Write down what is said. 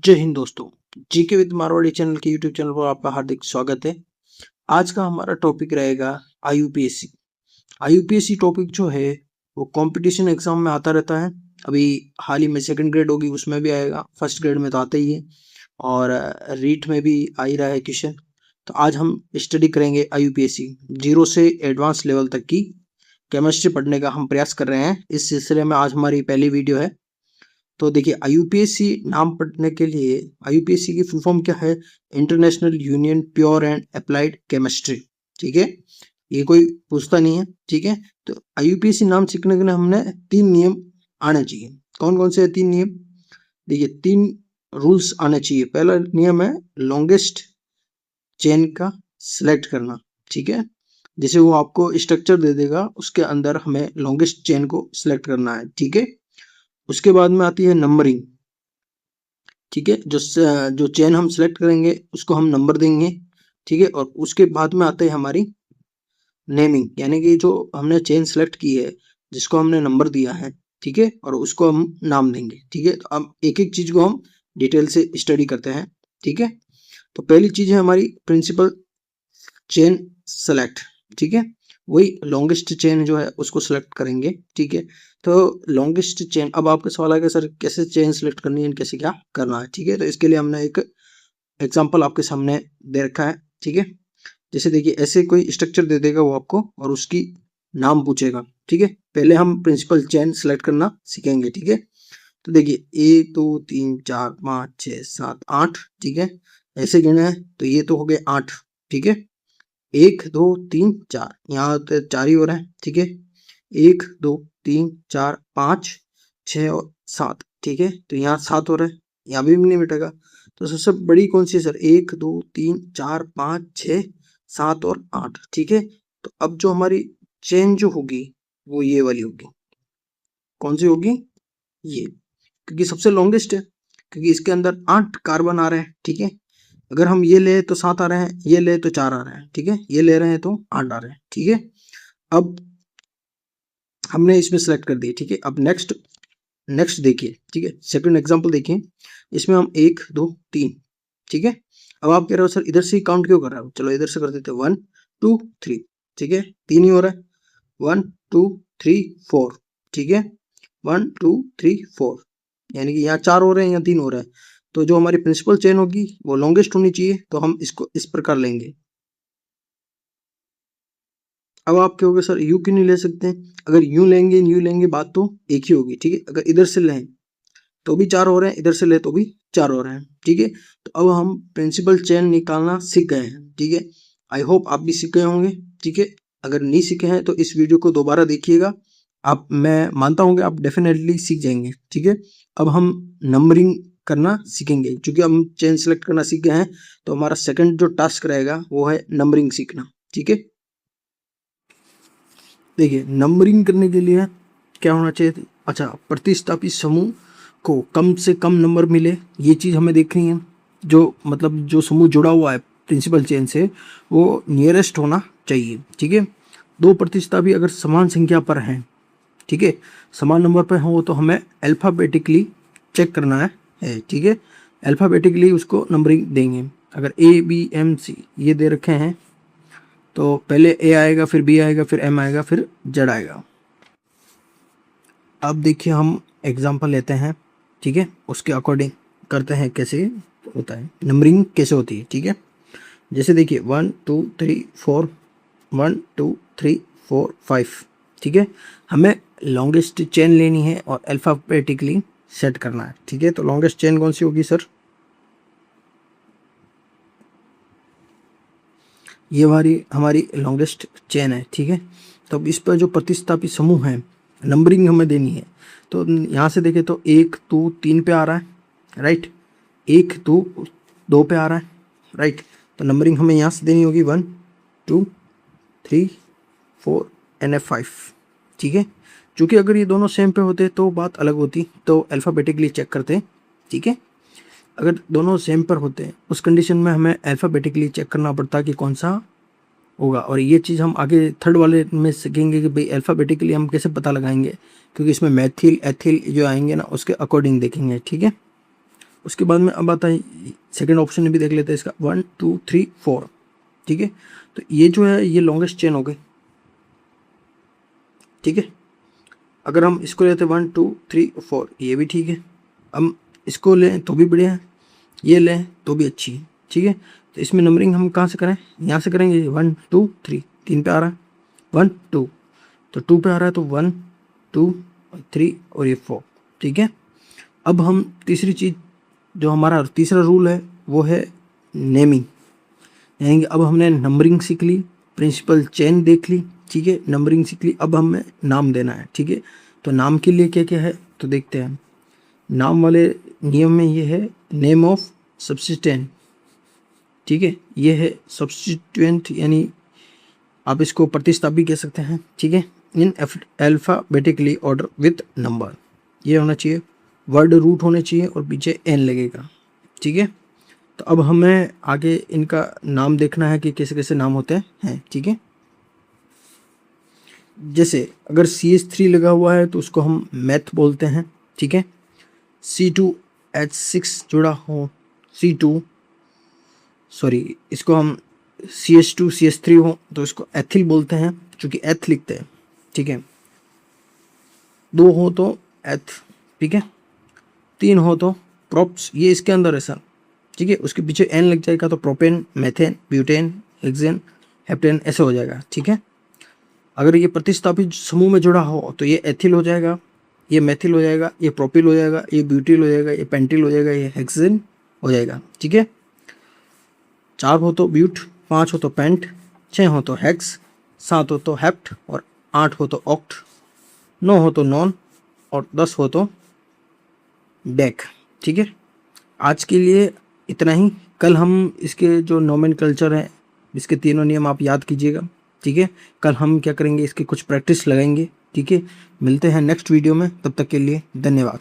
जय हिंद दोस्तों। GK with Marwari channel के यूट्यूब चैनल पर आपका हार्दिक स्वागत है। आज का हमारा टॉपिक रहेगा आईयूपीएससी। आईयूपीएससी टॉपिक जो है वो कंपटीशन एग्जाम में आता रहता है। अभी हाल ही में सेकंड ग्रेड होगी उसमें भी आएगा, फर्स्ट ग्रेड में तो आता ही है और रीट में भी आ ही रहा है क्वेश्चन। तो आज हम स्टडी करेंगे आईयूपीएससी जीरो से एडवांस लेवल तक की केमिस्ट्री पढ़ने का हम प्रयास कर रहे हैं। इस सिलसिले में आज हमारी पहली वीडियो है। तो देखिए आईयूपीएससी नाम पढ़ने के लिए आईयूपीएससी की फुल फॉर्म क्या है? International union pure and applied chemistry. ठीक है, ये कोई पूछता नहीं है। ठीक है, तो आईयूपीएससी नाम सीखने के लिए हमने 3 नियम आने चाहिए। कौन कौन से 3 नियम? देखिए 3 रूल्स आने चाहिए। पहला नियम है लॉन्गेस्ट चेन का सिलेक्ट करना। ठीक है, जैसे वो आपको स्ट्रक्चर दे देगा उसके अंदर हमें लॉन्गेस्ट चेन को सिलेक्ट करना है। ठीक है, उसके बाद में आती है नंबरिंग। ठीक है, जो चेन हम सेलेक्ट करेंगे उसको हम नंबर देंगे। ठीक है, और उसके बाद में आते हैं हमारी नेमिंग, यानी कि जो हमने चेन सेलेक्ट की है जिसको हमने नंबर दिया है, ठीक है, और उसको हम नाम देंगे। ठीक है, तो अब एक एक चीज को हम डिटेल से स्टडी करते हैं। ठीक है, तो पहली चीज है हमारी प्रिंसिपल चेन सेलेक्ट। ठीक है, वही लॉन्गेस्ट चेन जो है उसको सेलेक्ट करेंगे। ठीक है, तो लॉन्गेस्ट चेन, अब आपका सवाल आएगा सर कैसे चेन सेलेक्ट करनी है, कैसे क्या करना है। ठीक है, तो इसके लिए हमने एक एग्जांपल आपके सामने दे रखा है। ठीक है, जैसे देखिए ऐसे कोई स्ट्रक्चर दे देगा वो आपको और उसकी नाम पूछेगा। ठीक है, पहले हम प्रिंसिपल चेन सेलेक्ट करना सीखेंगे। ठीक है, तो देखिए 1 2 3 4 5 6 7 8। ठीक है, ऐसे गिने हैं तो ये तो हो गए 8। ठीक है, 1 2 3 4, यहाँ तो 4 ही हो रहा है। ठीक है, 1 2 3 4 5 6 और 7। ठीक है, तो यहाँ 7 हो रहा है, यहाँ भी नहीं मिटेगा। तो सबसे बड़ी कौन सी है सर? 1 2 3 4 5 6 7 और 8। ठीक है, तो अब जो हमारी चेन जो होगी वो ये वाली होगी। कौन सी होगी? ये, क्योंकि सबसे लॉन्गेस्ट है, क्योंकि इसके अंदर 8 कार्बन आ रहे हैं। ठीक है, अगर हम ये ले तो 7 आ रहे हैं, ये ले तो 4 आ रहे हैं। ठीक है, ये ले रहे हैं तो 8 आ रहे हैं। ठीक है, अब हमने इसमें सेलेक्ट कर दिए। ठीक है, अब नेक्स्ट नेक्स्ट देखिए। ठीक है, सेकंड एग्जांपल देखिए, इसमें हम 1 2 3। ठीक है, अब आप कह रहे हो सर इधर से ही काउंट क्यों कर रहे हो? चलो इधर से कर देते हैं 1 2 3। ठीक है, 3 ही हो रहा है। 1 2 3 4। ठीक है, 1 2 3 4, यानी कि यहाँ 4 हो रहे हैं, यहाँ 3 हो रहा है। तो जो हमारी प्रिंसिपल चेन होगी वो लॉन्गेस्ट होनी चाहिए, तो हम इसको इस प्रकार लेंगे। अब आप कहोगे सर यू क्यों नहीं ले सकते? अगर यूं लेंगे बात तो एक ही होगी। ठीक है, अगर इधर से लें तो भी 4 हो रहे हैं, इधर से ले तो भी 4 हो रहे हैं। ठीक है, तो अब हम प्रिंसिपल चेन निकालना सीख गए हैं। ठीक है, आई होप आप भी सीख गए होंगे। ठीक है, अगर नहीं सीखे हैं तो इस वीडियो को दोबारा देखिएगा, आप, मैं मानता हूँ कि आप डेफिनेटली सीख जाएंगे। ठीक है, अब हम नंबरिंग करना सीखेंगे। क्योंकि हम चेन सेलेक्ट करना सीख गए हैं तो हमारा सेकंड जो टास्क रहेगा वो है नंबरिंग सीखना। ठीक है, देखिए नंबरिंग करने के लिए क्या होना चाहिए? अच्छा, प्रतिस्थापी समूह को कम से कम नंबर मिले, ये चीज़ हमें देखनी है। जो मतलब जो समूह जुड़ा हुआ है प्रिंसिपल चेन से वो नियरेस्ट होना चाहिए। ठीक है, 2 प्रतिस्थापी अगर समान संख्या पर हैं, ठीक है, समान नंबर पर हो तो हमें अल्फ़ाबेटिकली चेक करना है। ठीक है, अल्फ़ाबेटिकली उसको नंबरिंग देंगे। अगर ए बी एम सी ये दे रखे हैं तो पहले ए आएगा, फिर बी आएगा, फिर एम आएगा, फिर जेड आएगा। अब देखिए हम एग्जांपल लेते हैं। ठीक है, उसके अकॉर्डिंग करते हैं कैसे होता है नंबरिंग, कैसे होती है। ठीक है, जैसे देखिए 1 2 3 4, 1 2 3 4 5। ठीक है, हमें लॉन्गेस्ट चेन लेनी है और अल्फ़ाबेटिकली सेट करना है। ठीक है, तो लॉन्गेस्ट चेन कौन सी होगी सर? ये हमारी लॉन्गेस्ट चेन है। ठीक है, तो अब इस पर जो प्रतिस्थापी समूह है नंबरिंग हमें देनी है। तो यहाँ से देखें तो 1 2 3 पे आ रहा है, राइट। 1 2 2 पे आ रहा है, राइट। तो नंबरिंग हमें यहाँ से देनी होगी 1 2 3 4 एंड 5। ठीक है, चूँकि अगर ये दोनों सेम पे होते तो बात अलग होती, तो अल्फ़ाबेटिकली चेक करते। ठीक है, अगर दोनों सेम पर होते हैं उस कंडीशन में हमें अल्फ़ाबेटिकली चेक करना पड़ता कि कौन सा होगा। और ये चीज़ हम आगे थर्ड वाले में सीखेंगे कि भाई अल्फ़ाबेटिकली हम कैसे पता लगाएंगे, क्योंकि इसमें मैथिल एथिल जो आएंगे ना उसके अकॉर्डिंग देखेंगे। ठीक है, उसके बाद में अब आता है सेकेंड ऑप्शन भी देख लेते हैं इसका, 1 2 3 4, ठीक है। तो ये जो है ये लॉन्गेस्ट चेन हो गई, ठीक है। अगर हम इसको लेते 1 2 3 4, ये भी ठीक है। हम इसको लें तो भी बढ़िया है, ये लें तो भी अच्छी है, ठीक है। तो इसमें नंबरिंग हम कहाँ से करें, यहाँ से करेंगे। 1 2 3, 3 पे आ रहा है, 1 2, तो 2 पे आ रहा है, तो 1 2 3 और ये 4, ठीक है। अब हम तीसरी चीज़ जो हमारा तीसरा रूल है वो है नेमिंग, यानी कि अब हमने नंबरिंग सीख ली, प्रिंसिपल चेन देख ली, ठीक है, नंबरिंग सीख ली, अब हमें नाम देना है, ठीक है। तो नाम के लिए क्या क्या है तो देखते हैं। नाम वाले नियम में ये है नेम ऑफ सब्सिस्टेंट, ठीक है। ये है सब्स्टिट्यूएंट, यानी आप इसको प्रतिस्थापी भी कह सकते हैं, ठीक है। इन अल्फाबेटिकली ऑर्डर विथ नंबर, ये होना चाहिए। वर्ड रूट होने चाहिए और पीछे एन लगेगा, ठीक है। तो अब हमें आगे इनका नाम देखना है कि कैसे कैसे नाम होते हैं, ठीक है। जैसे अगर CH3 लगा हुआ है तो उसको हम मैथ बोलते हैं, ठीक है। C2H6 जुड़ा हो, इसको हम CH2 CH3 हो तो इसको एथिल बोलते हैं, क्योंकि एथ लिखते हैं, ठीक है। 2 हो तो एथ, ठीक है। 3 हो तो प्रोप्स, ये इसके अंदर है सर, ठीक है। उसके पीछे एन लग जाएगा तो propane, methane, butane, hexane, heptane ऐसे हो जाएगा, ठीक है। अगर ये प्रतिस्थापित समूह में जुड़ा हो तो ये एथिल हो जाएगा, ये मेथिल हो जाएगा, ये प्रोपिल हो जाएगा, ये ब्यूटिल हो जाएगा, ये पेंटिल हो जाएगा, ये हेक्सेन हो जाएगा, ठीक है। 4 हो तो ब्यूट, 5 हो तो पेंट, 6 हो तो हेक्स, 7 हो तो हेप्ट और 8 हो तो ऑक्ट, 9 हो तो नॉन और 10 हो तो डेक, ठीक है। आज के लिए इतना ही। कल हम इसके जो नोमेनकल्चर है, इसके तीनों नियम आप याद कीजिएगा, ठीक है। कल हम क्या करेंगे, इसकी कुछ प्रैक्टिस लगाएंगे, ठीक है। मिलते हैं नेक्स्ट वीडियो में, तब तक के लिए धन्यवाद।